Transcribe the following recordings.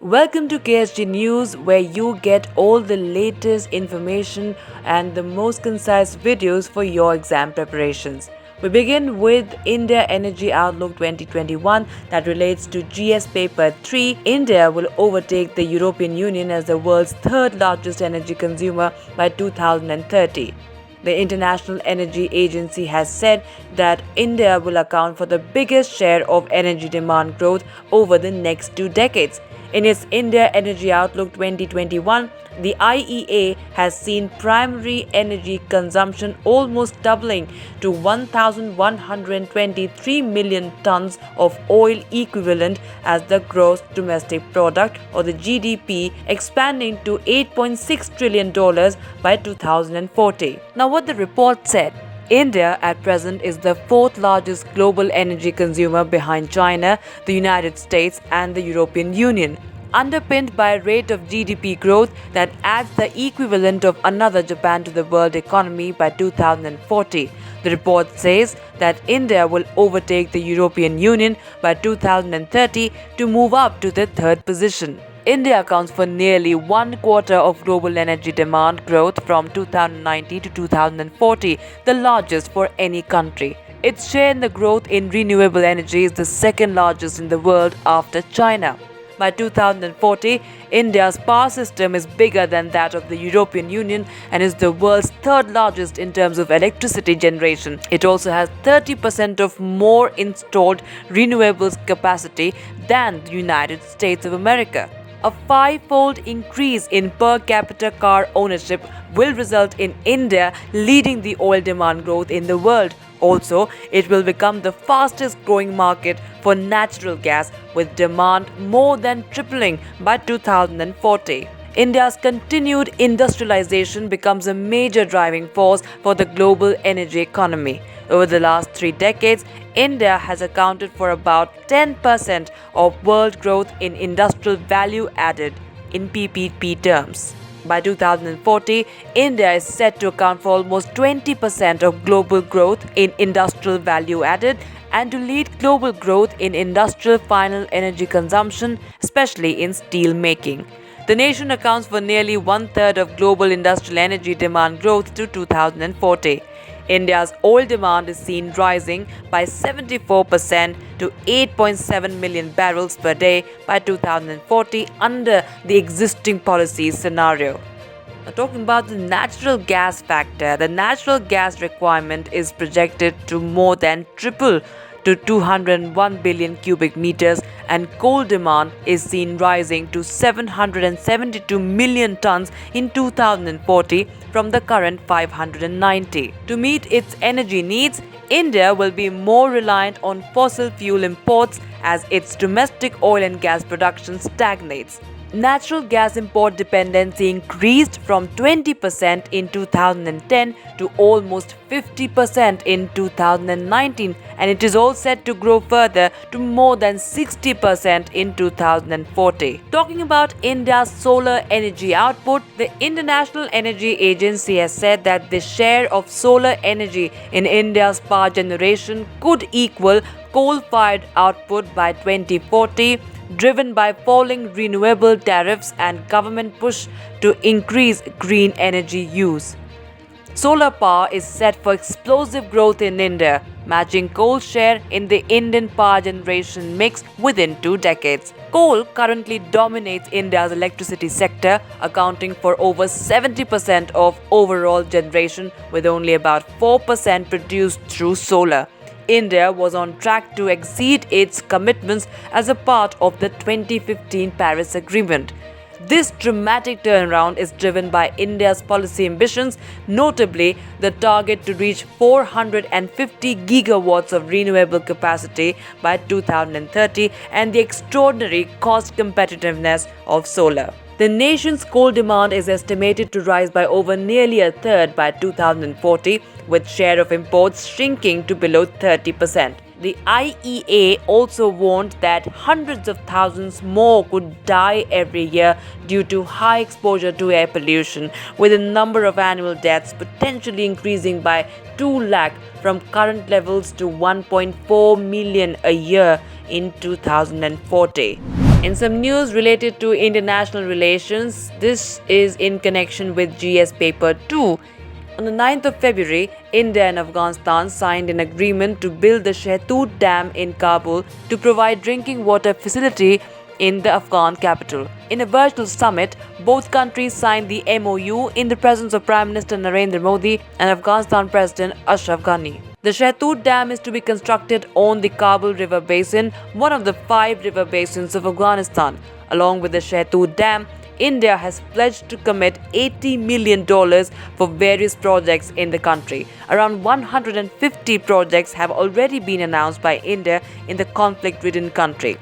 Welcome to KSG News, where you get all the latest information and the most concise videos for your exam preparations. We begin with India Energy Outlook 2021 that relates to GS Paper 3. India will overtake the European Union as the world's third largest energy consumer by 2030. The International Energy Agency has said that India will account for the biggest share of energy demand growth over the next 2 decades. In its India Energy Outlook 2021, the IEA has seen primary energy consumption almost doubling to 1,123 million tons of oil equivalent as the gross domestic product or the GDP expanding to $8.6 trillion by 2040. Now, what the report said. India at present is the fourth largest global energy consumer behind China, the United States, and the European Union, underpinned by a rate of GDP growth that adds the equivalent of another Japan to the world economy by 2040. The report says that India will overtake the European Union by 2030 to move up to the third position. India accounts for nearly one quarter of global energy demand growth from 2090 to 2040, the largest for any country. Its share in the growth in renewable energy is the second largest in the world after China. By 2040, India's power system is bigger than that of the European Union and is the world's third largest in terms of electricity generation. It also has 30% of more installed renewables capacity than the United States of America. A five-fold increase in per capita car ownership will result in India leading the oil demand growth in the world. Also, it will become the fastest growing market for natural gas, with demand more than tripling by 2040. India's continued industrialization becomes a major driving force for the global energy economy. Over the last 3 decades, India has accounted for about 10% of world growth in industrial value added in PPP terms. By 2040, India is set to account for almost 20% of global growth in industrial value added and to lead global growth in industrial final energy consumption, especially in steel making. The nation accounts for nearly one-third of global industrial energy demand growth to 2040. India's oil demand is seen rising by 74% to 8.7 million barrels per day by 2040 under the existing policy scenario. Now, talking about the natural gas factor, the natural gas requirement is projected to more than triple to 201 billion cubic meters, and coal demand is seen rising to 772 million tons in 2040 from the current 590. To meet its energy needs, India will be more reliant on fossil fuel imports as its domestic oil and gas production stagnates. Natural gas import dependency increased from 20% in 2010 to almost 50% in 2019, and it is all set to grow further to more than 60% in 2040. Talking about India's solar energy output, the International Energy Agency has said that the share of solar energy in India's power generation could equal coal-fired output by 2040, driven by falling renewable tariffs and government push to increase green energy use. Solar power is set for explosive growth in India, matching coal's share in the Indian power generation mix within 2 decades. Coal currently dominates India's electricity sector, accounting for over 70% of overall generation, with only about 4% produced through solar. India was on track to exceed its commitments as a part of the 2015 Paris Agreement. This dramatic turnaround is driven by India's policy ambitions, notably the target to reach 450 gigawatts of renewable capacity by 2030 and the extraordinary cost competitiveness of solar. The nation's coal demand is estimated to rise by over nearly a third by 2040, with share of imports shrinking to below 30%. The IEA also warned that hundreds of thousands more could die every year due to high exposure to air pollution, with the number of annual deaths potentially increasing by 2 lakh from current levels to 1.4 million a year in 2040. In some news related to international relations, this is in connection with GS Paper 2. On the 9th of February, India and Afghanistan signed an agreement to build the Shahtoot Dam in Kabul to provide drinking water facility in the Afghan capital. In a virtual summit, both countries signed the MOU in the presence of Prime Minister Narendra Modi and Afghanistan President Ashraf Ghani. The Shahtoot Dam is to be constructed on the Kabul River Basin, one of the 5 river basins of Afghanistan. Along with the Shahtoot Dam, India has pledged to commit $80 million for various projects in the country. Around 150 projects have already been announced by India in the conflict-ridden country.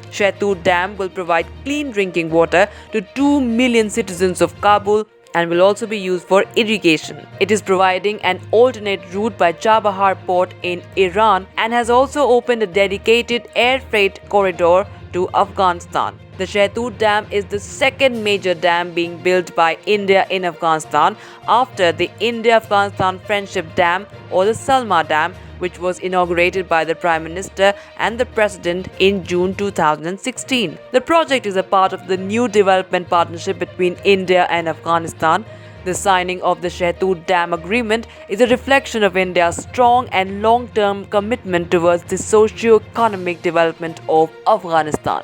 Shahtoot Dam will provide clean drinking water to 2 million citizens of Kabul and will also be used for irrigation. It is providing an alternate route by Chabahar port in Iran and has also opened a dedicated air freight corridor to Afghanistan. The Shahtoot Dam is the second major dam being built by India in Afghanistan after the India-Afghanistan Friendship Dam or the Salma Dam, which was inaugurated by the Prime Minister and the President in June 2016. The project is a part of the new development partnership between India and Afghanistan. The signing of the Shahtoot Dam agreement is a reflection of India's strong and long-term commitment towards the socio-economic development of Afghanistan.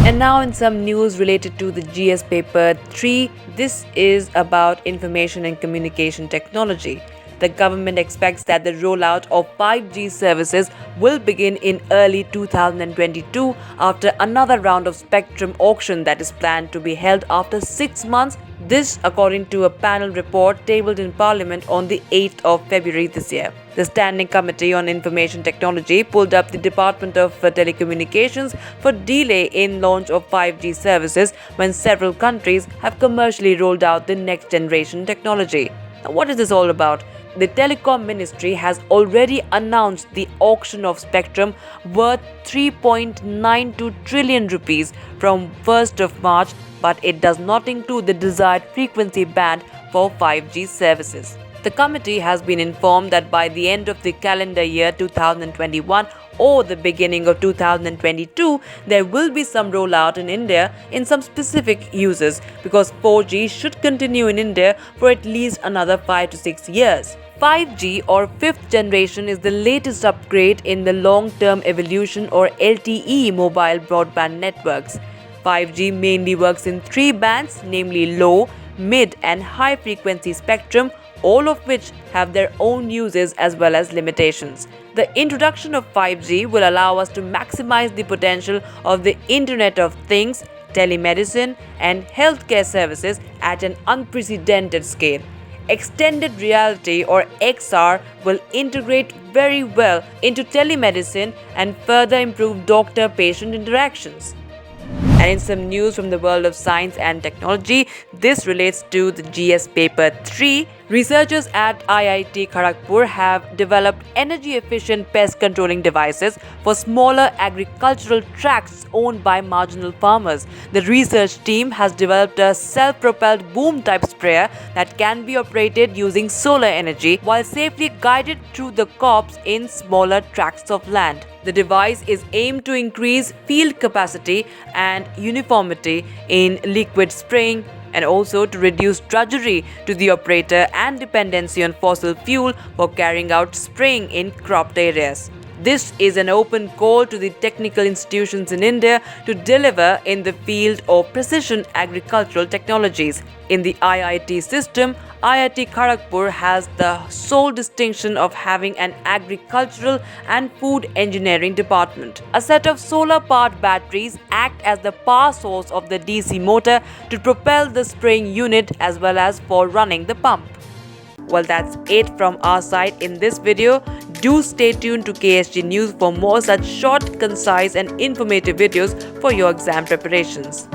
And now in some news related to the GS Paper 3, this is about information and communication technology. The government expects that the rollout of 5G services will begin in early 2022 after another round of spectrum auction that is planned to be held after 6 months. This according to a panel report tabled in Parliament on the 8th of February this year. The Standing Committee on Information Technology pulled up the Department of Telecommunications for delay in launch of 5G services when several countries have commercially rolled out the next generation technology. Now, what is this all about? The Telecom Ministry has already announced the auction of spectrum worth 3.92 trillion rupees from 1st of March, but it does not include the desired frequency band for 5G services. The committee has been informed that by the end of the calendar year 2021 or the beginning of 2022, there will be some rollout in India in some specific uses because 4G should continue in India for at least another 5 to 6 years. 5G or 5th generation is the latest upgrade in the long-term evolution or LTE mobile broadband networks. 5G mainly works in 3 bands, namely low, mid and high frequency spectrum, all of which have their own uses as well as limitations. The introduction of 5G will allow us to maximize the potential of the Internet of Things, telemedicine and healthcare services at an unprecedented scale. Extended reality or XR will integrate very well into telemedicine and further improve doctor-patient interactions. And in some news from the world of science and technology, this relates to the GS Paper 3. Researchers at IIT Kharagpur have developed energy-efficient pest controlling devices for smaller agricultural tracts owned by marginal farmers. The research team has developed a self-propelled boom-type sprayer that can be operated using solar energy while safely guided through the copse in smaller tracts of land. The device is aimed to increase field capacity and uniformity in liquid spraying and also to reduce drudgery to the operator and dependency on fossil fuel for carrying out spraying in cropped areas. This is an open call to the technical institutions in India to deliver in the field of precision agricultural technologies. In the IIT system, IIT Kharagpur has the sole distinction of having an agricultural and food engineering department. A set of solar-powered batteries act as the power source of the DC motor to propel the spraying unit as well as for running the pump. Well, that's it from our side in this video. Do stay tuned to KSG News for more such short, concise and informative videos for your exam preparations.